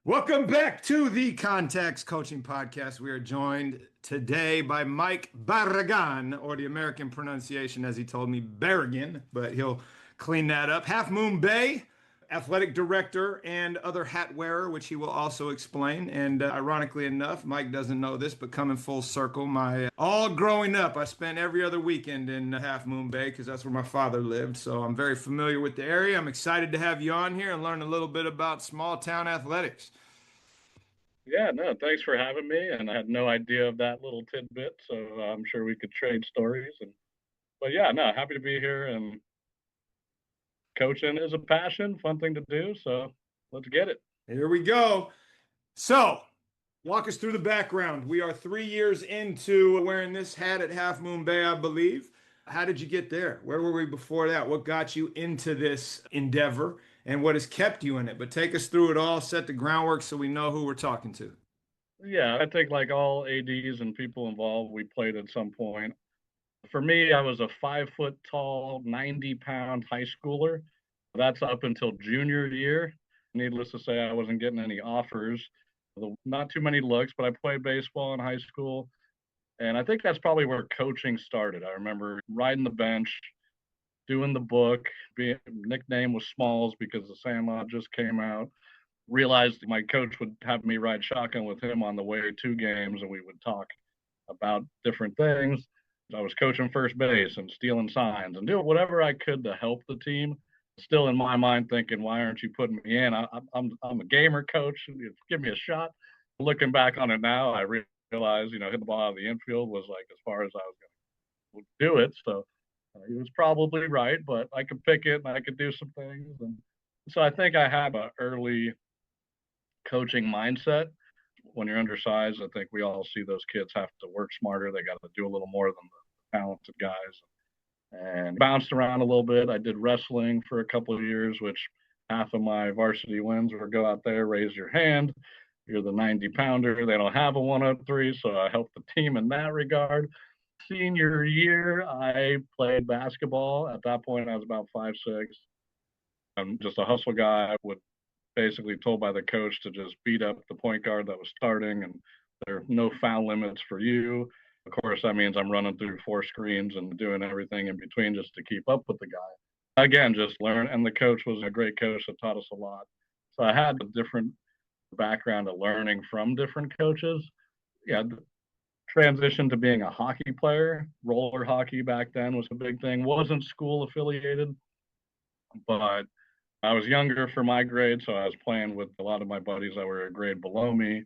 Welcome back to the Context Coaching Podcast. We are joined today by Mike Barragan, or the American pronunciation, as he told me, Barragan, but he'll clean that up. Half Moon Bay, athletic director and other hat wearer, which he will also explain. And ironically enough, Mike doesn't know this, but coming full circle, all growing up, I spent every other weekend in Half Moon Bay because that's where my father lived. So I'm very familiar with the area. I'm excited to have you on here and learn a little bit about small town athletics. Yeah, no, thanks for having me. And I had no idea of that little tidbit, so I'm sure we could trade stories. But yeah, no, happy to be here. And coaching is a passion, fun thing to do. So let's get it. Here we go. So, walk us through the background. We are 3 years into wearing this hat at Half Moon Bay, I believe. How did you get there? Where were we before that? What got you into this endeavor and what has kept you in it? But take us through it all, set the groundwork so we know who we're talking to. Yeah, I think like all ADs and people involved, we played at some point. For me, I was a 5 foot tall, 90-pound high schooler. That's up until junior year. Needless to say, I wasn't getting any offers. Not too many looks, but I played baseball in high school. And I think that's probably where coaching started. I remember riding the bench, doing the book. Being nickname was Smalls because the Sandlot just came out. Realized my coach would have me ride shotgun with him on the way to games, and we would talk about different things. I was coaching first base and stealing signs and doing whatever I could to help the team. Still in my mind thinking, why aren't you putting me in? I'm a gamer coach. Give me a shot. Looking back on it now, I realized, hitting the ball out of the infield was like as far as I was going to do it. So he was probably right, but I could pick it and I could do some things. And so I think I have an early coaching mindset. When you're undersized, I think we all see those kids have to work smarter. They got to do a little more than the talented guys. And bounced around a little bit. I did wrestling for a couple of years, which half of my varsity wins were go out there, raise your hand. You're the 90-pounder. They don't have a 103, so I helped the team in that regard. Senior year, I played basketball. At that point, I was about 5'6". I'm just a hustle guy. I would basically told by the coach to just beat up the point guard that was starting, and there are no foul limits for you. Of course, that means I'm running through 4 screens and doing everything in between just to keep up with the guy. Again, just learn. And the coach was a great coach that taught us a lot. So I had a different background of learning from different coaches. Yeah, the transition to being a hockey player, roller hockey back then was a big thing. Wasn't school affiliated, but I was younger for my grade, so I was playing with a lot of my buddies that were a grade below me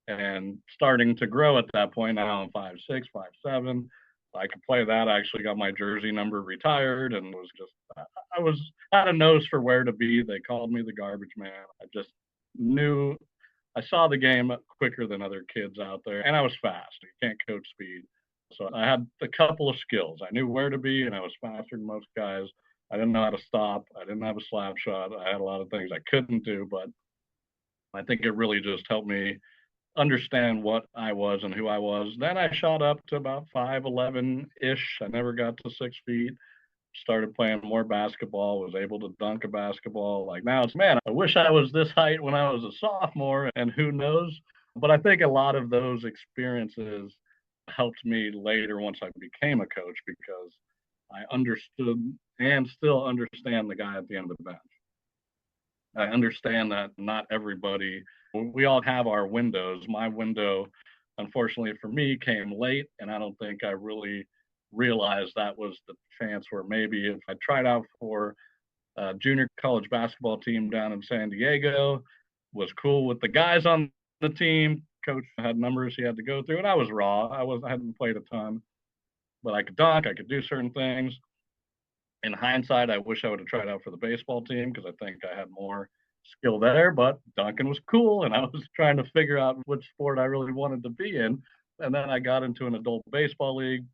and starting to grow at that point. Now I'm 5'6", 5'7". I could play that. I actually got my jersey number retired and was just, I was had a nose for where to be. They called me the garbage man. I just knew, I saw the game quicker than other kids out there, and I was fast. You can't coach speed. So I had a couple of skills. I knew where to be, and I was faster than most guys. I didn't know how to stop. I didn't have a slap shot. I had a lot of things I couldn't do, but I think it really just helped me understand what I was and who I was. Then I shot up to about 5'11" ish. I never got to 6 feet. Started playing more basketball, was able to dunk a basketball. Like now it's, man, I wish I was this height when I was a sophomore, and who knows? But I think a lot of those experiences helped me later once I became a coach because I understood and still understand the guy at the end of the bench. I understand that not everybody, we all have our windows. My window, unfortunately for me, came late, and I don't think I really realized that was the chance where maybe if I tried out for a junior college basketball team down in San Diego, was cool with the guys on the team. Coach had numbers he had to go through, and I was raw. I hadn't played a ton, but I could dunk, I could do certain things. In hindsight, I wish I would have tried out for the baseball team because I think I had more skill there, but dunking was cool, and I was trying to figure out which sport I really wanted to be in. And then I got into an adult baseball league,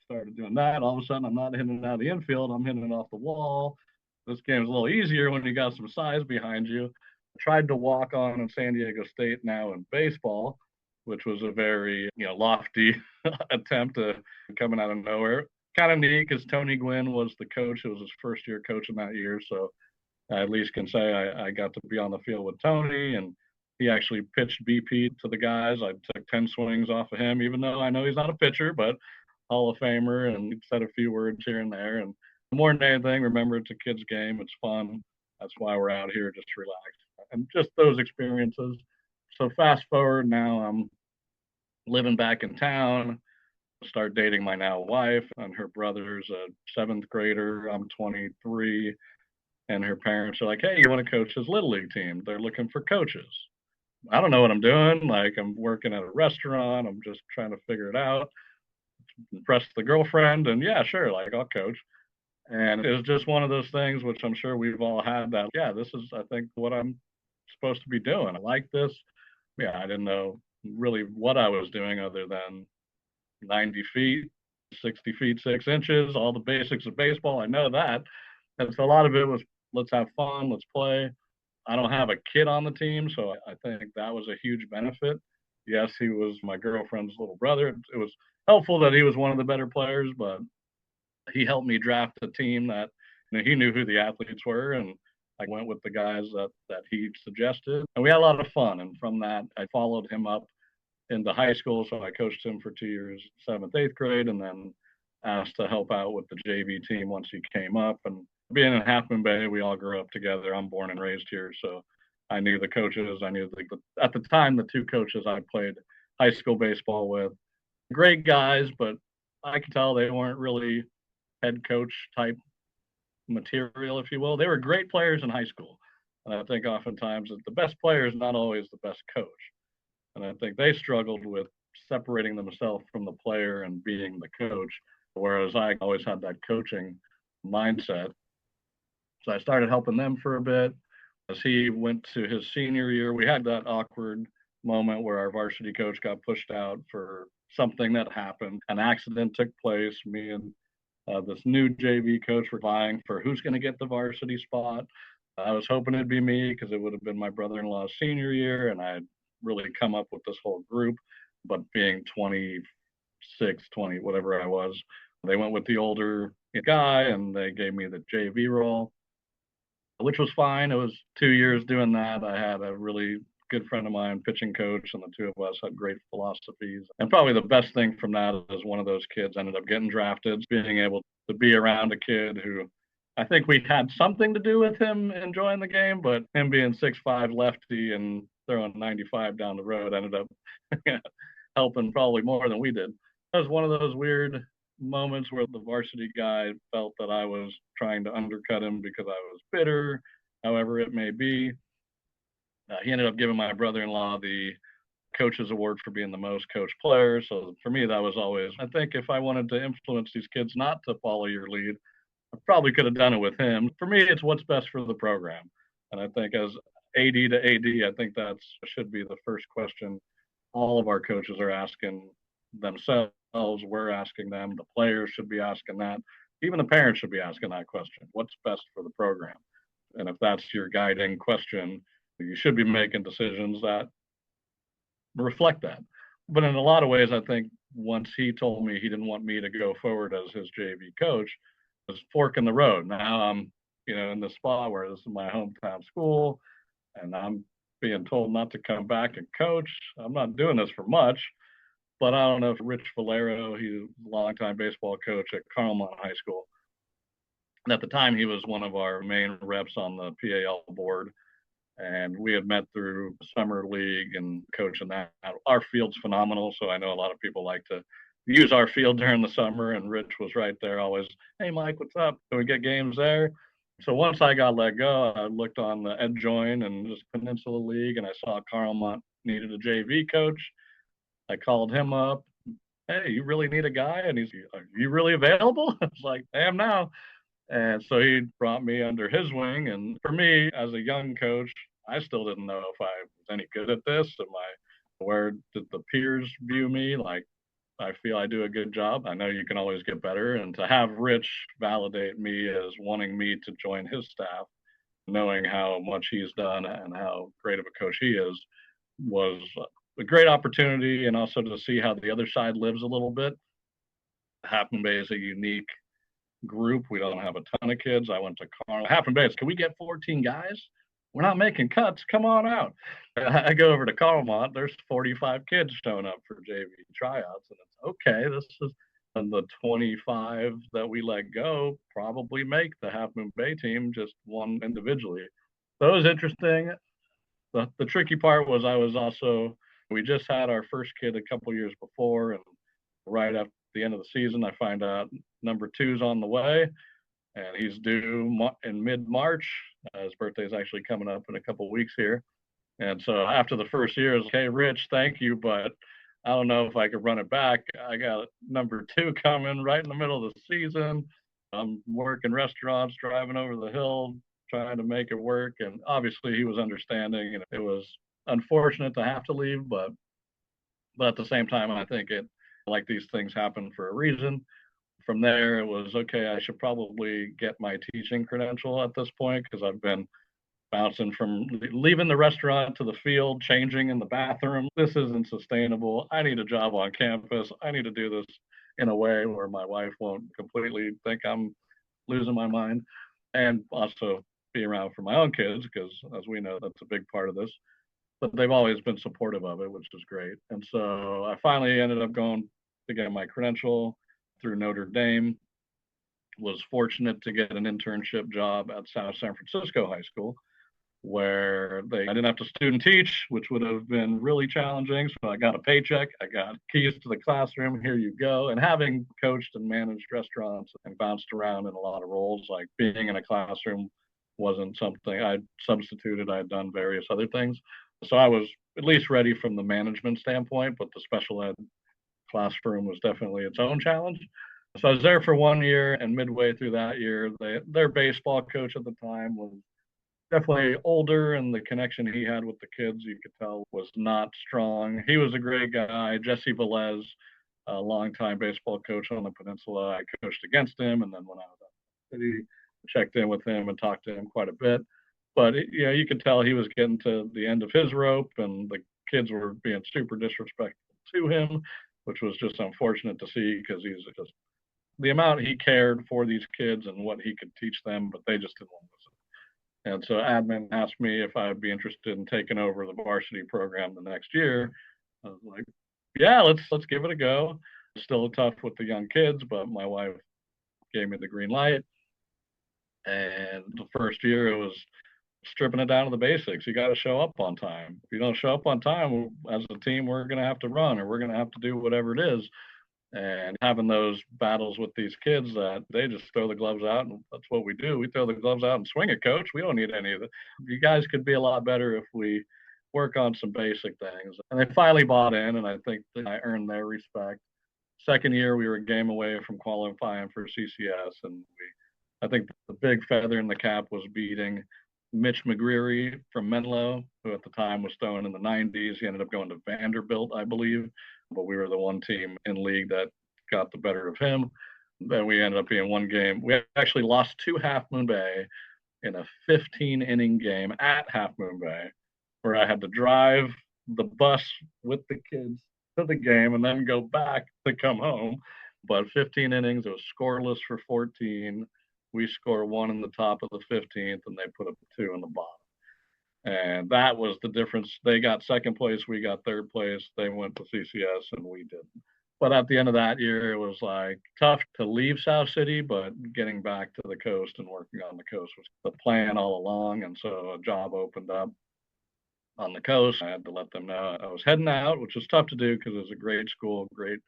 started doing that. All of a sudden, I'm not hitting it out of the infield, I'm hitting it off the wall. This game's a little easier when you got some size behind you. I tried to walk on in San Diego State now in baseball, which was a very lofty attempt to coming out of nowhere. Kind of neat because Tony Gwynn was the coach. It was his first year coaching that year, so I at least can say I got to be on the field with Tony and He actually pitched BP to the guys. I took 10 swings off of him, even though I know he's not a pitcher, but Hall of Famer, and he said a few words here and there. And more than anything, remember, it's a kid's game. It's fun. That's why we're out here, just relax. And just those experiences. So fast forward, now I'm living back in town, start dating my now wife, and her brother's a seventh grader. I'm 23, and her parents are like, "Hey, you want to coach his little league team? They're looking for coaches." I don't know what I'm doing. Like, I'm working at a restaurant. I'm just trying to figure it out, impress the girlfriend, and yeah, sure, like, I'll coach. And it was just one of those things, which I'm sure we've all had, that, yeah, this is, I think, what I'm supposed to be doing. I like this. Yeah, I didn't know really what I was doing other than 90 feet, 60 feet, 6 inches, all the basics of baseball. I know that. And so a lot of it was, let's have fun, let's play. I don't have a kid on the team, so I think that was a huge benefit. Yes, he was my girlfriend's little brother. It was helpful that he was one of the better players, but he helped me draft a team that, he knew who the athletes were, and I went with the guys that he suggested, and we had a lot of fun. And from that, I followed him up into high school, so I coached him for 2 years, 7th, 8th grade, and then asked to help out with the JV team once he came up. And being in Half Moon Bay, we all grew up together. I'm born and raised here, so I knew the coaches. I knew at the time, the two coaches I played high school baseball with. Great guys, but I could tell they weren't really head coach type material, if you will. They were great players in high school. And I think oftentimes that the best player is not always the best coach. And I think they struggled with separating themselves from the player and being the coach, whereas I always had that coaching mindset. So I started helping them for a bit. As he went to his senior year, we had that awkward moment where our varsity coach got pushed out for something that happened. An accident took place. Me and this new JV coach were vying for who's going to get the varsity spot. I was hoping it'd be me because it would have been my brother-in-law's senior year, and I had really come up with this whole group. But being 26, 20, whatever I was, they went with the older guy, and they gave me the JV role, which was fine. It was 2 years doing that. I had a really good friend of mine, pitching coach, and the two of us had great philosophies. And probably the best thing from that is one of those kids ended up getting drafted. Being able to be around a kid who, I think we had something to do with him enjoying the game, but him being 6'5" lefty and throwing 95 down the road ended up helping probably more than we did. It was one of those weird moments where the varsity guy felt that I was trying to undercut him because I was bitter, however it may be. He ended up giving my brother-in-law the coach's award for being the most coached player. So for me, that was always, I think if I wanted to influence these kids not to follow your lead, I probably could have done it with him. For me, it's what's best for the program. And I think as AD to AD, I think that should be the first question all of our coaches are asking themselves. We're asking them. The players should be asking that. Even the parents should be asking that question. What's best for the program? And if that's your guiding question, you should be making decisions that reflect that. But in a lot of ways, I think once he told me he didn't want me to go forward as his JV coach, it was fork in the road. Now I'm, in the spot where this is my hometown school, and I'm being told not to come back and coach. I'm not doing this for much, but I don't know if Rich Valero, he's a longtime baseball coach at Carlmont High School. And at the time, he was one of our main reps on the PAL board. And we had met through summer league and coaching that. Our field's phenomenal, so I know a lot of people like to use our field during the summer, and Rich was right there always, "Hey, Mike, what's up? Can we get games there?" So once I got let go, I looked on the EdJoin and just Peninsula League, and I saw Carlmont needed a JV coach. I called him up. "Hey, you really need a guy?" And he's, "Are you really available?" I was like, "I am now." And so he brought me under his wing. And for me, as a young coach, I still didn't know if I was any good at this. Where did the peers view me? Like, I feel I do a good job. I know you can always get better. And to have Rich validate me as wanting me to join his staff, knowing how much he's done and how great of a coach he is, was a great opportunity. And also to see how the other side lives a little bit. Half Moon Bay is a unique group. We don't have a ton of kids. I went to Half Moon Bay. Can we get 14 guys? we're not making cuts. Come on out. I go over to Carlmont. There's 45 kids showing up for JV tryouts, and it's okay. This is and the 25 that we let go probably make the Half Moon Bay team, just one individually. So it was interesting. The tricky part was we just had our first kid a couple years before, and right after the end of the season, I find out number two's on the way, and he's due in mid-March. His birthday is actually coming up in a couple weeks here. And so after the first year, it's okay, Rich, thank you, but I don't know if I could run it back. I got number two coming right in the middle of the season. I'm working restaurants, driving over the hill, trying to make it work. And obviously he was understanding, and it was unfortunate to have to leave, but at the same time, I think like these things happen for a reason. From there, it was okay. I should probably get my teaching credential at this point, because I've been bouncing from leaving the restaurant to the field, changing in the bathroom. This isn't sustainable. I need a job on campus. I need to do this in a way where my wife won't completely think I'm losing my mind, and also be around for my own kids, because as we know, that's a big part of this. But they've always been supportive of it, which is great. And so I finally ended up going to get my credential through Notre Dame. Was fortunate to get an internship job at South San Francisco High School, where I didn't have to student teach, which would have been really challenging. So I got a paycheck, I got keys to the classroom, here you go. And having coached and managed restaurants and bounced around in a lot of roles, like being in a classroom wasn't something I'd substituted. I'd done various other things. So I was at least ready from the management standpoint, but the special ed classroom was definitely its own challenge. So I was there for 1 year, and midway through that year, their baseball coach at the time was definitely older, and the connection he had with the kids, you could tell, was not strong. He was a great guy. Jesse Velez, a longtime baseball coach on the peninsula. I coached against him, and then when I was at the city, checked in with him and talked to him quite a bit. But you could tell he was getting to the end of his rope, and the kids were being super disrespectful to him, which was just unfortunate to see, because he's just the amount he cared for these kids and what he could teach them, but they just didn't want to listen. And so admin asked me if I'd be interested in taking over the varsity program the next year. I was like, yeah, let's give it a go. Still tough with the young kids, but my wife gave me the green light. And the first year, it was stripping it down to the basics. You got to show up on time. If you don't show up on time, as a team, we're going to have to run, or we're going to have to do whatever it is. And having those battles with these kids that they just throw the gloves out, and that's what we do. We throw the gloves out and swing it, coach. We don't need any of it. You guys could be a lot better if we work on some basic things. And they finally bought in, and I think that I earned their respect. Second year, we were a game away from qualifying for CCS, and I think the big feather in the cap was beating Mitch McGreary from Menlo, who at the time was throwing in the 90s. He ended up going to Vanderbilt, I believe, but we were the one team in league that got the better of him. Then we ended up being one game. We actually lost to Half Moon Bay in a 15-inning game at Half Moon Bay, where I had to drive the bus with the kids to the game and then go back to come home. But 15 innings, it was scoreless for 14. We score one in the top of the 15th, and they put up two in the bottom. And that was the difference. They got second place, we got third place. They went to CCS, and we didn't. But at the end of that year, it was like tough to leave South City, but getting back to the coast and working on the coast was the plan all along. And so a job opened up on the coast. I had to let them know I was heading out, which was tough to do because it was a great school, great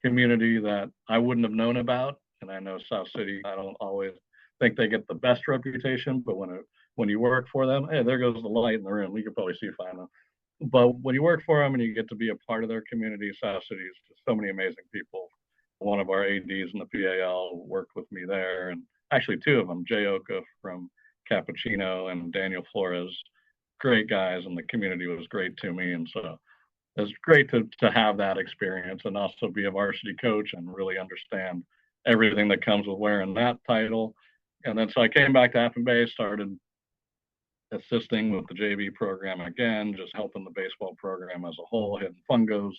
community that I wouldn't have known about. And I know South City, I don't always think they get the best reputation, but when you work for them, hey, there goes the light in the room. You can probably see fine now. But when you work for them and you get to be a part of their community, South City is just so many amazing people. One of our ADs in the PAL worked with me there, and actually two of them, Jay Oka from Cappuccino and Daniel Flores, great guys, and the community was great to me. And so it's great to have that experience and also be a varsity coach and really understand everything that comes with wearing that title. And then so I came back to Half Moon Bay, started assisting with the JV program again, just helping the baseball program as a whole, hitting fungos.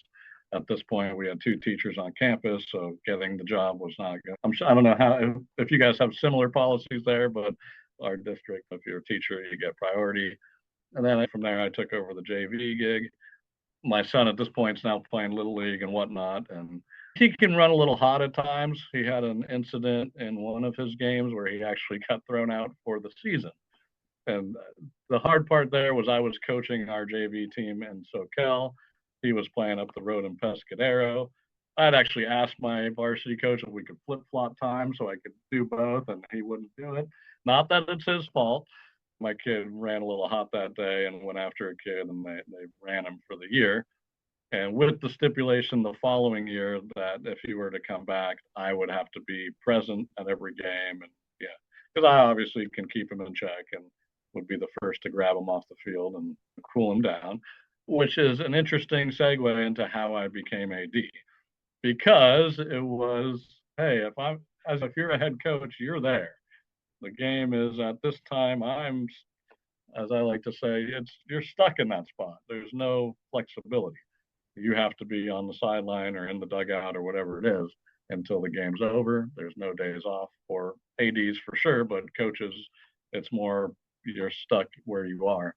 At this point, we had two teachers on campus, so getting the job was not good. I don't know how if you guys have similar policies there, but our district. If you're a teacher, you get priority. And then from there, I took over the JV gig. My son at this point is now playing Little League and whatnot. And he can run a little hot at times. He had an incident in one of his games where he actually got thrown out for the season. And the hard part there was I was coaching our JV team in SoCal. He was playing up the road in Pescadero. I'd actually asked my varsity coach if we could flip flop time so I could do both, and he wouldn't do it. Not that it's his fault. My kid ran a little hot that day and went after a kid, and they ran him for the year. And with the stipulation the following year that if he were to come back, I would have to be present at every game. And yeah, because I obviously can keep him in check and would be the first to grab him off the field and cool him down, which is an interesting segue into how I became AD because it was, hey, if you're a head coach, you're there. The game is at this time, as I like to say, you're stuck in that spot. There's no flexibility. You have to be on the sideline or in the dugout or whatever it is until the game's over. There's no days off for ADs for sure, but coaches, it's more you're stuck where you are.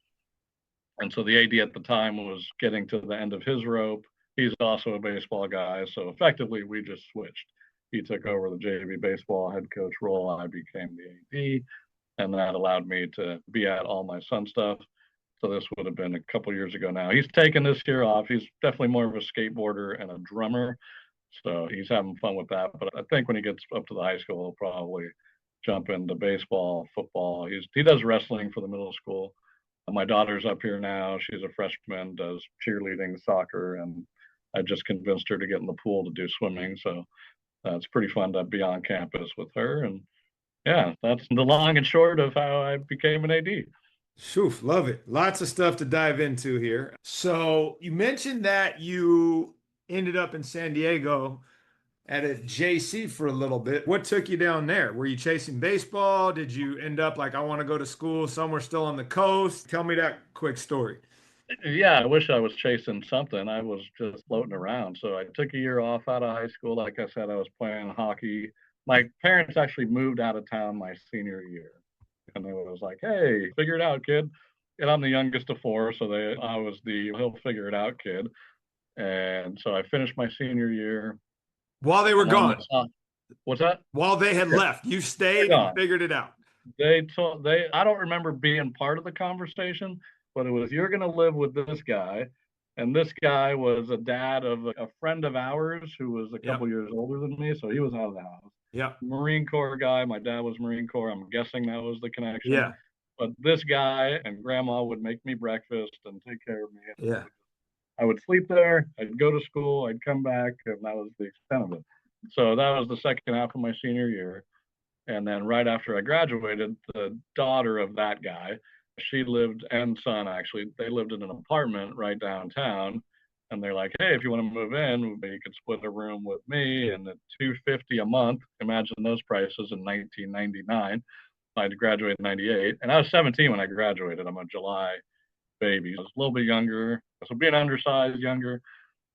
And so the AD at the time was getting to the end of his rope. He's also a baseball guy. So effectively, we just switched. He took over the JV baseball head coach role. I became the AD, and that allowed me to be at all my son stuff. So this would have been a couple years ago now. He's taken this year off. He's definitely more of a skateboarder and a drummer. So he's having fun with that. But I think when he gets up to the high school, he'll probably jump into baseball, football. He does wrestling for the middle school. My daughter's up here now. She's a freshman, does cheerleading, soccer, and I just convinced her to get in the pool to do swimming. So it's pretty fun to be on campus with her. And yeah, that's the long and short of how I became an AD. Shoof, love it. Lots of stuff to dive into here. So you mentioned that you ended up in San Diego at a JC for a little bit. What took you down there? Were you chasing baseball? Did you end up like, I want to go to school somewhere still on the coast? Tell me that quick story. Yeah, I wish I was chasing something. I was just floating around. So I took a year off out of high school. Like I said, I was playing hockey. My parents actually moved out of town my senior year. And they was like, hey, figure it out, kid. And I'm the youngest of four. So I was the he'll figure it out kid. And so I finished my senior year. While they were gone. What's that? While they had left, you stayed and figured it out. I don't remember being part of the conversation, but it was, you're going to live with this guy. And this guy was a dad of a friend of ours who was a couple years older than me. So he was out of the house. Yeah. Marine Corps guy. My dad was Marine Corps. I'm guessing that was the connection. Yeah. But this guy and grandma would make me breakfast and take care of me. Yeah. I would sleep there. I'd go to school. I'd come back. And that was the extent of it. So that was the second half of my senior year. And then right after I graduated, the daughter of that guy, she lived, and son actually, they lived in an apartment right downtown. And they're like, hey, if you want to move in, you could split a room with me, and at $250 a month. Imagine those prices in 1999. I graduated in 98, and I was 17 when I graduated. I'm a July baby. I was a little bit younger, so being undersized, younger.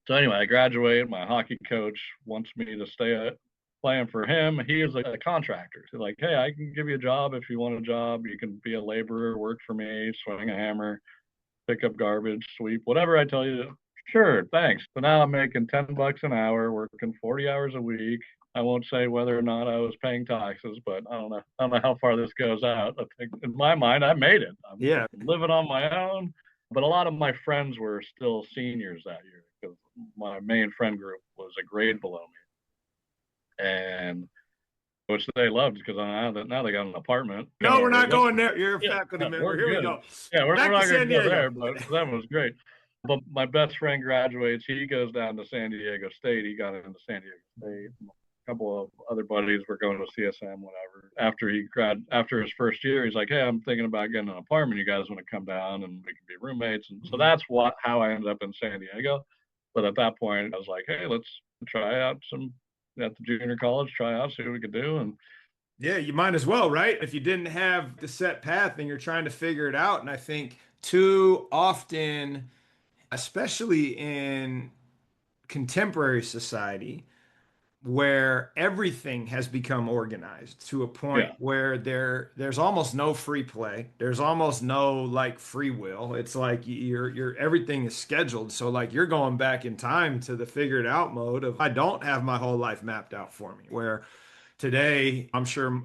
So anyway, I graduated. My hockey coach wants me to stay playing for him. He is a contractor. He's like, hey, I can give you a job if you want a job. You can be a laborer, work for me, swing a hammer, pick up garbage, sweep, whatever I tell you. Sure, thanks. So now I'm making $10 an hour, working 40 hours a week. I won't say whether or not I was paying taxes, but I don't know how far this goes out. I think in my mind, I made it. I'm living on my own. But a lot of my friends were still seniors that year because my main friend group was a grade below me, and which they loved because now they got an apartment. No, we're not going there. You're a faculty member. Here we go. Yeah, we're not going to go there, but that was great. But my best friend graduates. He goes down to San Diego State. He got into San Diego State. A couple of other buddies were going to CSM, whatever. After his first year, he's like, hey, I'm thinking about getting an apartment. You guys want to come down and we can be roommates? And so that's how I ended up in San Diego. But at that point, I was like, hey, let's try out at the junior college, try out, see what we could do. And yeah, you might as well, right? If you didn't have the set path and you're trying to figure it out. And I think too often, especially in contemporary society, where everything has become organized to a point Yeah. where there's almost no free play. There's almost no like free will. It's like you're everything is scheduled. So like you're going back in time to the figured out mode of I don't have my whole life mapped out for me. Where today, I'm sure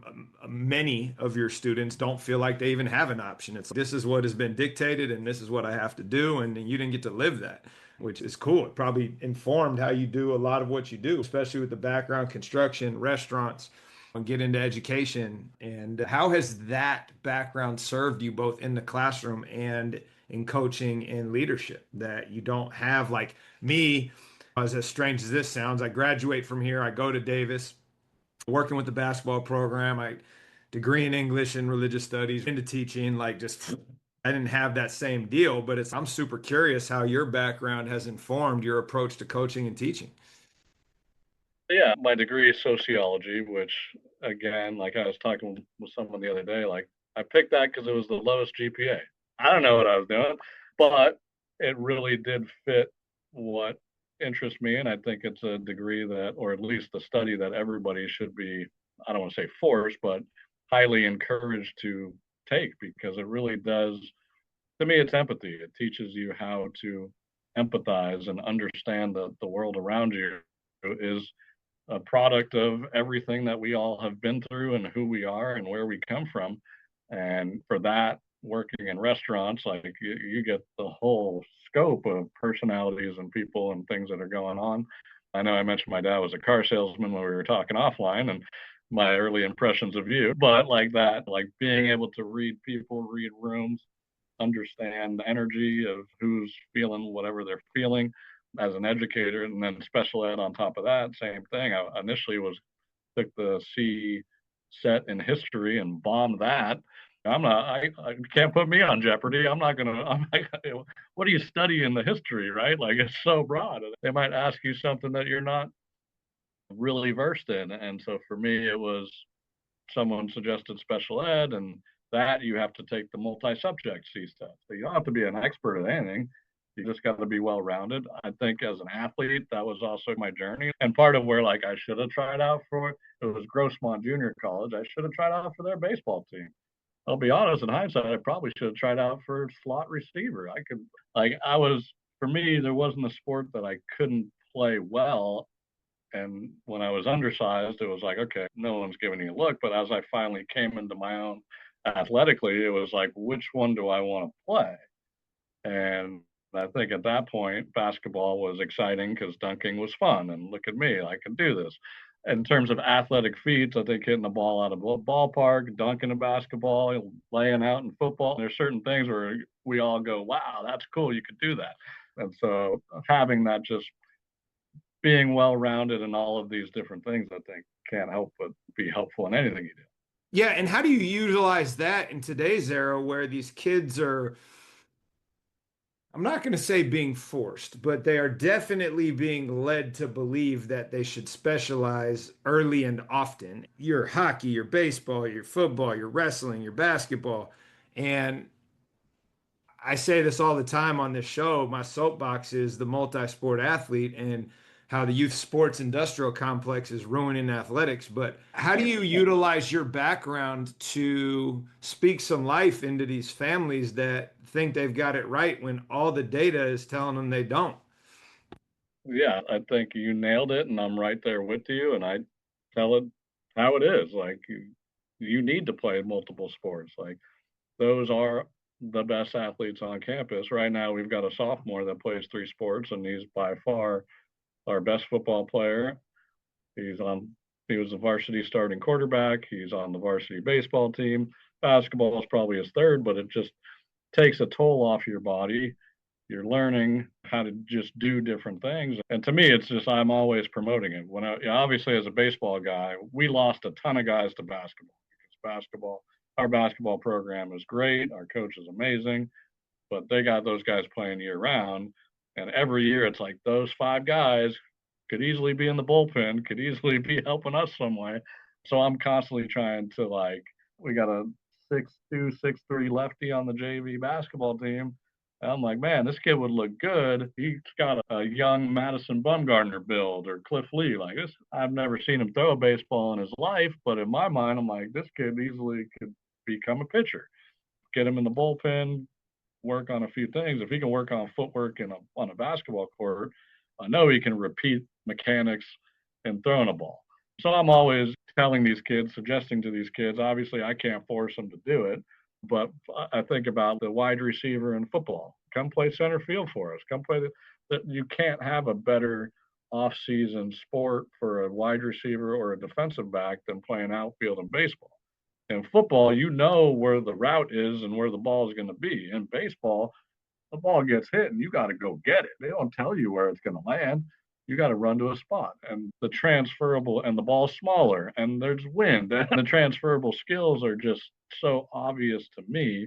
many of your students don't feel like they even have an option. It's this is what has been dictated and this is what I have to do. And you didn't get to live that, which is cool. It probably informed how you do a lot of what you do, especially with the background, construction, restaurants, and get into education. And how has that background served you both in the classroom and in coaching and leadership that you don't have like me? As strange as this sounds, I graduate from here, I go to Davis working with the basketball program. I degree in English and religious studies into teaching, like just I didn't have that same deal, but I'm super curious how your background has informed your approach to coaching and teaching. Yeah, my degree is sociology, which again, like I was talking with someone the other day, like I picked that because it was the lowest GPA. I don't know what I was doing, but it really did fit what interests me. And I think it's a degree that, or at least the study that everybody should be, I don't want to say forced, but highly encouraged to take because it really does, to me, it's empathy. It teaches you how to empathize and understand that the world around you is a product of everything that we all have been through and who we are and where we come from. And for that, working in restaurants, like you get the whole scope of personalities and people and things that are going on. I know I mentioned my dad was a car salesman when we were talking offline and my early impressions of you, but like that, like being able to read people, read rooms, understand the energy of who's feeling whatever they're feeling as an educator, and then special ed on top of that, same thing. I initially was took the C set in history and bombed that. I'm not. I can't put me on Jeopardy. I'm not gonna. I'm not, what do you study in the history, right? Like it's so broad. They might ask you something that you're not really versed in, and so for me, it was someone suggested special ed, and that you have to take the multi-subject C-STEP. So you don't have to be an expert at anything. You just got to be well-rounded. I think as an athlete, that was also my journey. And part of where like I should have tried out for it was Grossmont Junior College. I should have tried out for their baseball team. I'll be honest, in hindsight, I probably should have tried out for slot receiver. I could like I was for me, there wasn't a sport that I couldn't play well, and when I was undersized, it was like, okay, no one's giving you a look. But as I finally came into my own athletically, it was like, which one do I want to play? And I think at that point, basketball was exciting because dunking was fun. And look at me, I can do this. In terms of athletic feats, I think hitting the ball out of a ballpark, dunking a basketball, laying out in football, there's certain things where we all go, wow, that's cool. You could do that. And so having that just being well rounded in all of these different things, I think can't help but be helpful in anything you do. Yeah, and how do you utilize that in today's era where these kids are, I'm not going to say being forced, but they are definitely being led to believe that they should specialize early and often. Your hockey, your baseball, your football, your wrestling, your basketball. And I say this all the time on this show. My soapbox is the multi-sport athlete and how the youth sports industrial complex is ruining athletics. But how do you utilize your background to speak some life into these families that think they've got it right when all the data is telling them they don't? Yeah, I think you nailed it, and I'm right there with you. And I tell it how it is. Like you need to play multiple sports. Like those are the best athletes on campus. Right now, we've got a sophomore that plays three sports, and he's by far our best football player. He's on. He was a varsity starting quarterback. He's on the varsity baseball team. Basketball is probably his third, but it just takes a toll off your body. You're learning how to just do different things. And to me, it's just I'm always promoting it. When obviously as a baseball guy, we lost a ton of guys to basketball because our basketball program is great. Our coach is amazing, but they got those guys playing year round. And every year it's like those five guys could easily be in the bullpen, could easily be helping us some way. So I'm constantly trying to like, we got a 6'2", 6'3" lefty on the JV basketball team. And I'm like, man, this kid would look good. He's got a young Madison Bumgarner build or Cliff Lee. Like this, I've never seen him throw a baseball in his life, but in my mind, I'm like, this kid easily could become a pitcher. Get him in the bullpen, work on a few things. If he can work on footwork on a basketball court, I know he can repeat mechanics and throwing a ball. So I'm always telling these kids, suggesting to these kids, obviously I can't force them to do it, but I think about the wide receiver in football. Come play center field for us. Come play that. You can't have a better off-season sport for a wide receiver or a defensive back than playing outfield in baseball. In football, you know where the route is and where the ball is going to be. In baseball, the ball gets hit and you got to go get it. They don't tell you where it's going to land. You got to run to a spot. And the transferable, and the ball's smaller and there's wind, and the transferable skills are just so obvious to me.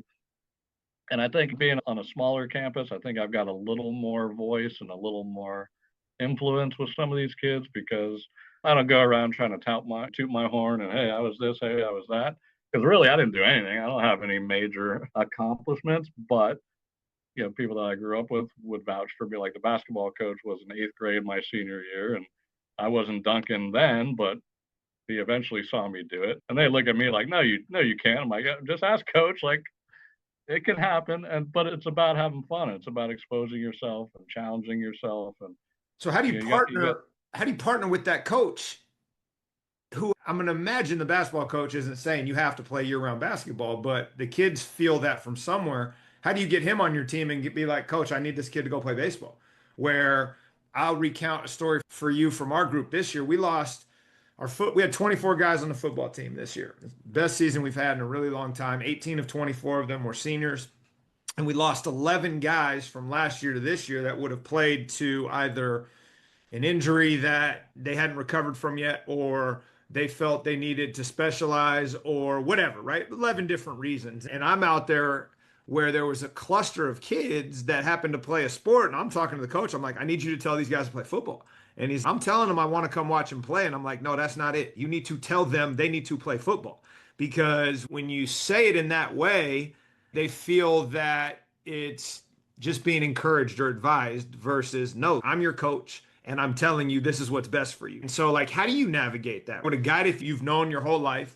And I think being on a smaller campus, I think I've got a little more voice and a little more influence with some of these kids, because I don't go around trying to toot my horn and, hey, I was this, hey, I was that. Because really, I didn't do anything. I don't have any major accomplishments, but people that I grew up with would vouch for me. Like the basketball coach was in eighth grade my senior year, and I wasn't dunking then, but he eventually saw me do it, and they look at me like, no, you can't. I'm like, yeah, just ask coach. Like it can happen, but it's about having fun. It's about exposing yourself and challenging yourself. And So how do you you got partner? How do you partner with that coach? Who I'm going to imagine the basketball coach isn't saying you have to play year-round basketball, but the kids feel that from somewhere. How do you get him on your team and be like, Coach, I need this kid to go play baseball? Where I'll recount a story for you from our group this year. We had 24 guys on the football team this year. Best season we've had in a really long time. 18 of 24 of them were seniors. And we lost 11 guys from last year to this year that would have played to either an injury that they hadn't recovered from yet, or they felt they needed to specialize, or whatever, right? 11 different reasons. And I'm out there where there was a cluster of kids that happened to play a sport. And I'm talking to the coach. I'm like, I need you to tell these guys to play football. And I'm telling them I want to come watch them play. And I'm like, no, that's not it. You need to tell them they need to play football. Because when you say it in that way, they feel that it's just being encouraged or advised versus, no, I'm your coach and I'm telling you this is what's best for you. And so, like, how do you navigate that? With a guy that you've known your whole life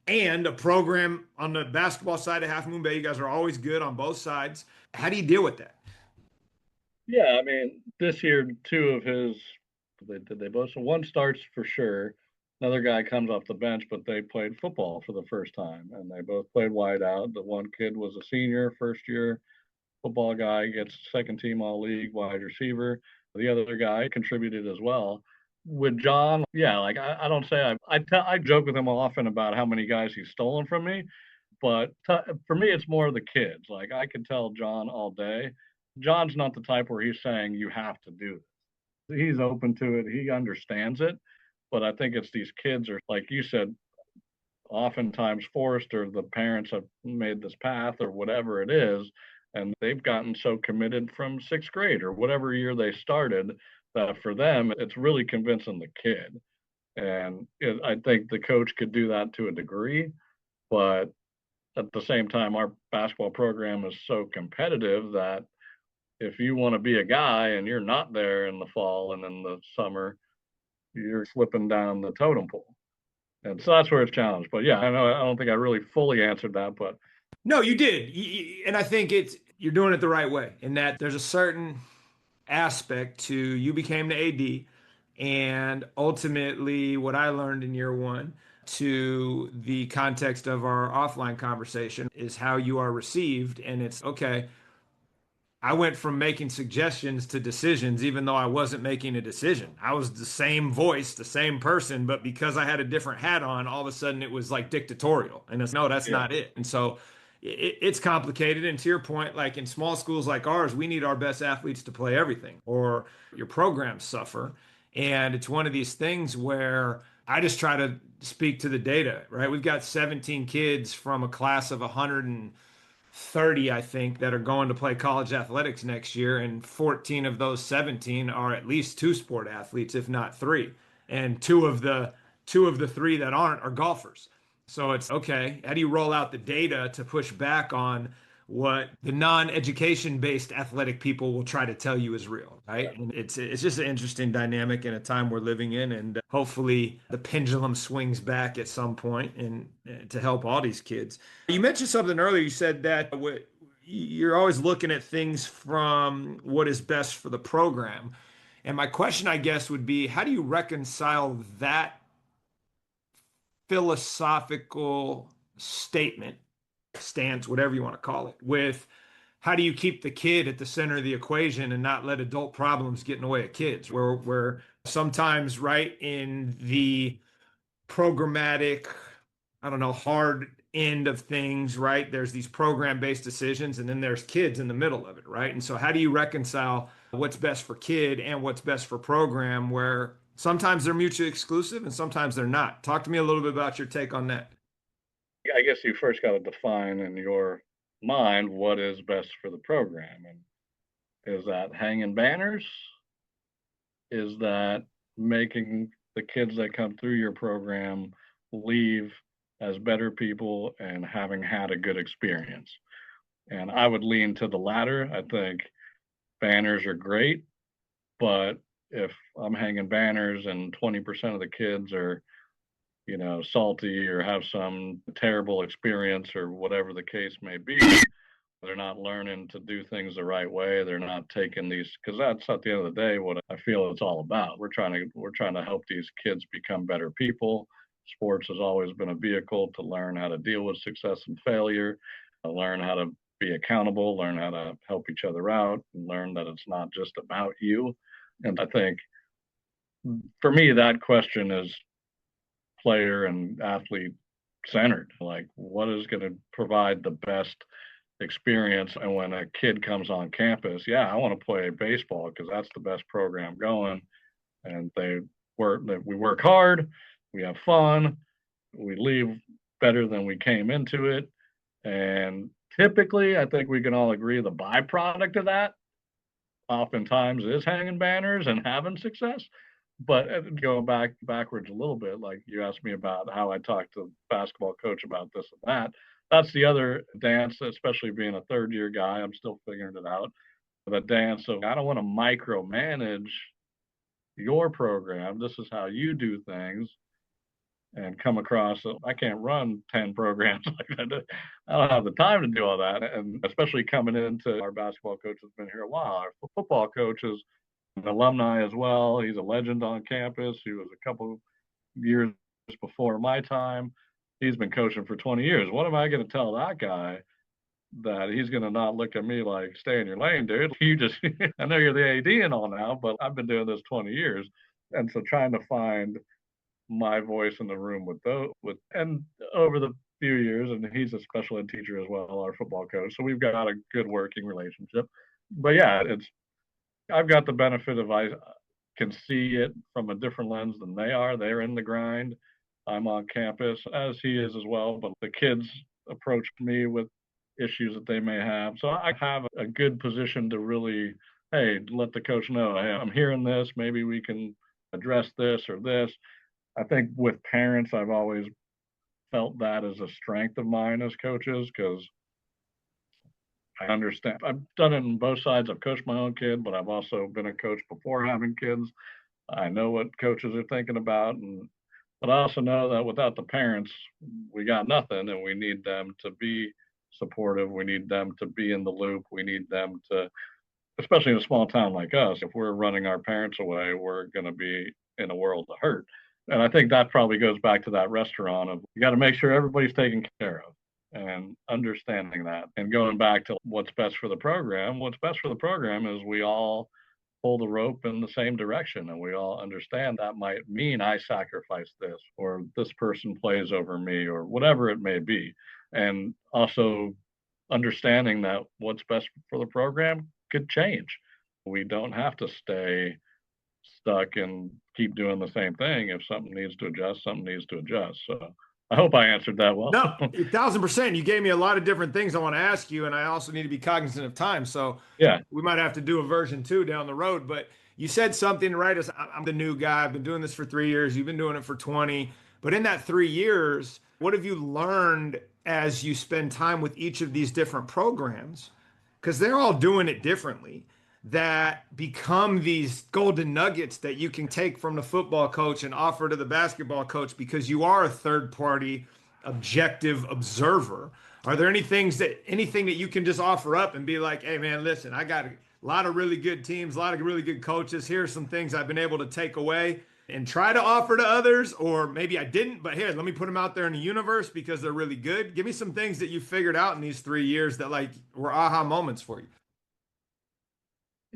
and a program on the basketball side of Half Moon Bay, you guys are always good on both sides. How do you deal with that? Yeah, I mean, this year, two of his, they both, so one starts for sure. Another guy comes off the bench, but they played football for the first time, and they both played wide out. The one kid was a senior, first year football guy, gets second team all league wide receiver. The other guy contributed as well. With John, yeah, like I don't say I joke with him often about how many guys he's stolen from me, but for me, it's more the kids. Like I can tell John all day. John's not the type where he's saying you have to do this. He's open to it. He understands it. But I think it's these kids are, like you said, oftentimes forced, or the parents have made this path or whatever it is. And they've gotten so committed from sixth grade or whatever year they started that for them, it's really convincing the kid. And I think the coach could do that to a degree. But at the same time, our basketball program is so competitive that if you want to be a guy and you're not there in the fall and in the summer, you're slipping down the totem pole. And so that's where it's challenged. But yeah, I know I don't think I really fully answered that, but No, you did. And I think you're doing it the right way in that there's a certain aspect to you became the AD, and ultimately what I learned in year one to the context of our offline conversation is how you are received. And it's okay. I went from making suggestions to decisions, even though I wasn't making a decision. I was the same voice, the same person, but because I had a different hat on, all of a sudden it was like dictatorial. And it's no, that's yeah, not it. And so it's complicated. And to your point, like in small schools like ours, we need our best athletes to play everything, or your programs suffer. And it's one of these things where I just try to speak to the data, right? We've got 17 kids from a class of 130, I think, that are going to play college athletics next year, and 14 of those 17 are at least two sport athletes, if not three. And two of the three that aren't are golfers. So it's okay. How do you roll out the data to push back on what the non-education based athletic people will try to tell you is real, right? And it's just an interesting dynamic in a time we're living in, and hopefully the pendulum swings back at some point and to help all these kids. You mentioned something earlier. You said that you're always looking at things from what is best for the program. And my question, I guess, would be, how do you reconcile that philosophical statement, stance, whatever you want to call it, with how do you keep the kid at the center of the equation and not let adult problems get in the way of kids? Where sometimes, right, in the programmatic, I don't know, hard end of things, right? There's these program-based decisions, and then there's kids in the middle of it, right? And so how do you reconcile what's best for kid and what's best for program, where sometimes they're mutually exclusive and sometimes they're not? Talk to me a little bit about your take on that. I guess you first got to define in your mind what is best for the program. And is that hanging banners? Is that making the kids that come through your program leave as better people and having had a good experience? And I would lean to the latter. I think banners are great, but if I'm hanging banners and 20% of the kids are, salty or have some terrible experience or whatever the case may be, they're not learning to do things the right way. They're not taking these, because that's at the end of the day what I feel it's all about. We're trying to help these kids become better people. Sports has always been a vehicle to learn how to deal with success and failure, learn how to be accountable, learn how to help each other out, and learn that it's not just about you. And I think for me, that question is player and athlete centered. Like, what is going to provide the best experience? And when a kid comes on campus, yeah, I want to play baseball because that's the best program going. And we work hard, we have fun, we leave better than we came into it. And typically, I think we can all agree the byproduct of that oftentimes is hanging banners and having success. But going backwards a little bit, like you asked me about how I talked to basketball coach about this and that. That's the other dance, especially being a third year guy. I'm still figuring it out. The dance of, I don't want to micromanage your program. This is how you do things, and come across. I can't run 10 programs like that. I don't have the time to do all that. And especially coming into, our basketball coach has been here a while. Our football coach is an alumni as well. He's a legend on campus. He was a couple years before my time. He's been coaching for 20 years. What am I going to tell that guy that he's going to not look at me like, stay in your lane, dude? I know you're the AD and all now, but I've been doing this 20 years. And so trying to find my voice in the room and over the few years, and he's a special ed teacher as well, our football coach. So we've got a good working relationship. But yeah, I've got the benefit of, I can see it from a different lens than they are. They're in the grind. I'm on campus, as he is as well, but the kids approach me with issues that they may have. So I have a good position to really, hey, let the coach know, hey, I'm hearing this. Maybe we can address this or this. I think with parents, I've always felt that as a strength of mine as coaches, because I understand. I've done it on both sides. I've coached my own kid, but I've also been a coach before having kids. I know what coaches are thinking about, but I also know that without the parents, we got nothing, and we need them to be supportive. We need them to be in the loop. We need them to, especially in a small town like us, if we're running our parents away, we're going to be in a world of hurt. And I think that probably goes back to that restaurant of, you got to make sure everybody's taken care of, and understanding that, and going back to what's best for the program. What's best for the program is we all pull the rope in the same direction, and we all understand that might mean I sacrifice this, or this person plays over me, or whatever it may be. And also understanding that what's best for the program could change. We don't have to stay stuck and keep doing the same thing. If something needs to adjust, something needs to adjust. So I hope I answered that well. No, 1,000%. You gave me a lot of different things I want to ask you, and I also need to be cognizant of time. So Yeah, we might have to do a version 2 down the road. But you said something right. As I'm the new guy. I've been doing this for 3 years. You've been doing it for 20. But in that 3 years, what have you learned as you spend time with each of these different programs, because they're all doing it differently, that become these golden nuggets that you can take from the football coach and offer to the basketball coach because you are a third party objective observer. Are there anything that you can just offer up and be like, hey man, listen, I got a lot of really good teams, a lot of really good coaches. Here's some things I've been able to take away and try to offer to others, or maybe I didn't, but here, let me put them out there in the universe because they're really good. Give me some things that you figured out in these 3 years that like were aha moments for you.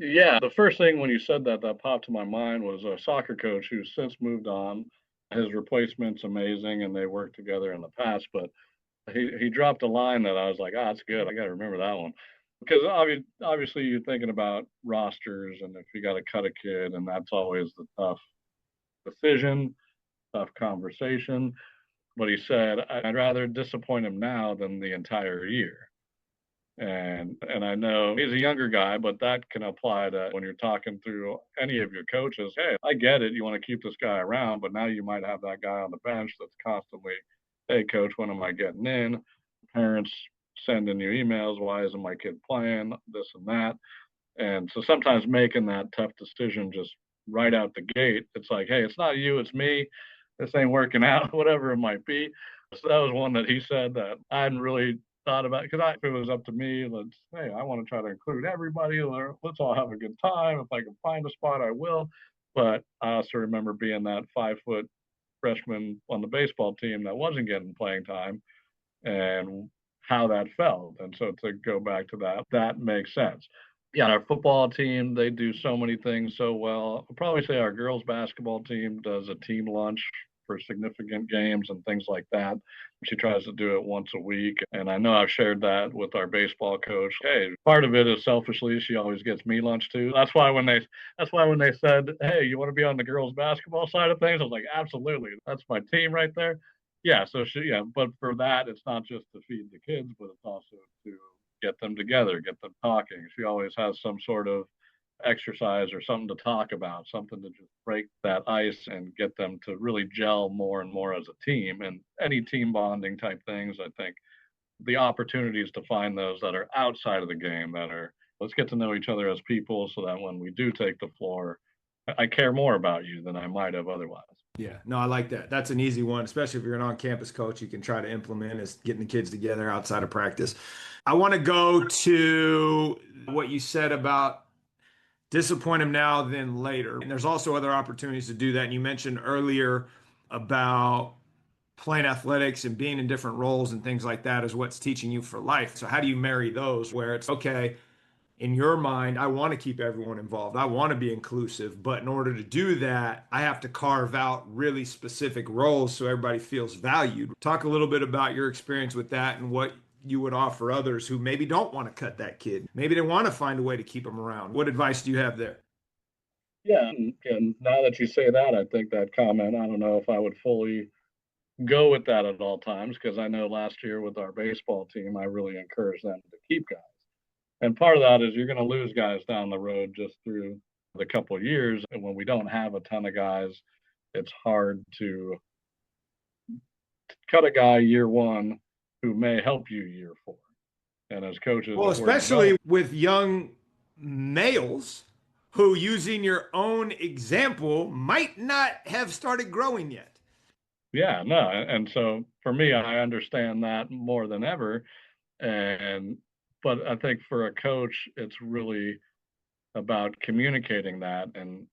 Yeah, the first thing when you said that that popped to my mind was a soccer coach who's since moved on. His replacement's amazing, and they worked together in the past. But he dropped a line that I was like, ah, that's good. I got to remember that one because obviously you're thinking about rosters and if you got to cut a kid, and that's always the tough decision, tough conversation. But he said, I'd rather disappoint him now than the entire year. And I know he's a younger guy, but that can apply to when you're talking through any of your coaches. Hey, I get it. You want to keep this guy around, but now you might have that guy on the bench that's constantly, hey, coach, when am I getting in? Parents sending you emails. Why isn't my kid playing? This and that. And so sometimes making that tough decision just right out the gate, it's like, hey, it's not you, it's me. This ain't working out, whatever it might be. So that was one that he said that I hadn't really thought about because if it was up to me, hey, I want to try to include everybody. Let's all have a good time. If I can find a spot, I will. But I also remember being that 5 foot freshman on the baseball team that wasn't getting playing time and how that felt. And so to go back to that, that makes sense. Yeah, our football team, they do so many things so well. I'll probably say our girls basketball team does a team lunch for significant games and things like that. She tries to do it once a week. And I know I've shared that with our baseball coach. Hey, part of it is selfishly, she always gets me lunch too. That's why when they said, hey, you want to be on the girls basketball side of things? I was like, absolutely. That's my team right there. Yeah, so but for that, it's not just to feed the kids, but it's also to get them together, get them talking. She always has some sort of exercise or something to talk about, something to just break that ice and get them to really gel more and more as a team. And any team bonding type things, I think the opportunities to find those that are outside of the game that are, let's get to know each other as people so that when we do take the floor, I care more about you than I might have otherwise. Yeah, no, I like that. That's an easy one, especially if you're an on-campus coach, you can try to implement is getting the kids together outside of practice. I want to go to what you said about disappoint them now, then later. And there's also other opportunities to do that. And you mentioned earlier about playing athletics and being in different roles and things like that is what's teaching you for life. So how do you marry those where it's okay, in your mind, I want to keep everyone involved. I want to be inclusive, but in order to do that, I have to carve out really specific roles so everybody feels valued. Talk a little bit about your experience with that and what you would offer others who maybe don't want to cut that kid. Maybe they want to find a way to keep them around. What advice do you have there? Yeah, and now that you say that, I think that comment, I don't know if I would fully go with that at all times because I know last year with our baseball team, I really encouraged them to keep guys. And part of that is you're going to lose guys down the road just through the couple of years. And when we don't have a ton of guys, it's hard to cut a guy year one who may help you year four. And as coaches, Well, if we're developing, especially with young males who, using your own example, might not have started growing yet. yeah, no. And so for me, I understand that more than ever. And, but I think for a coach, it's really about communicating that and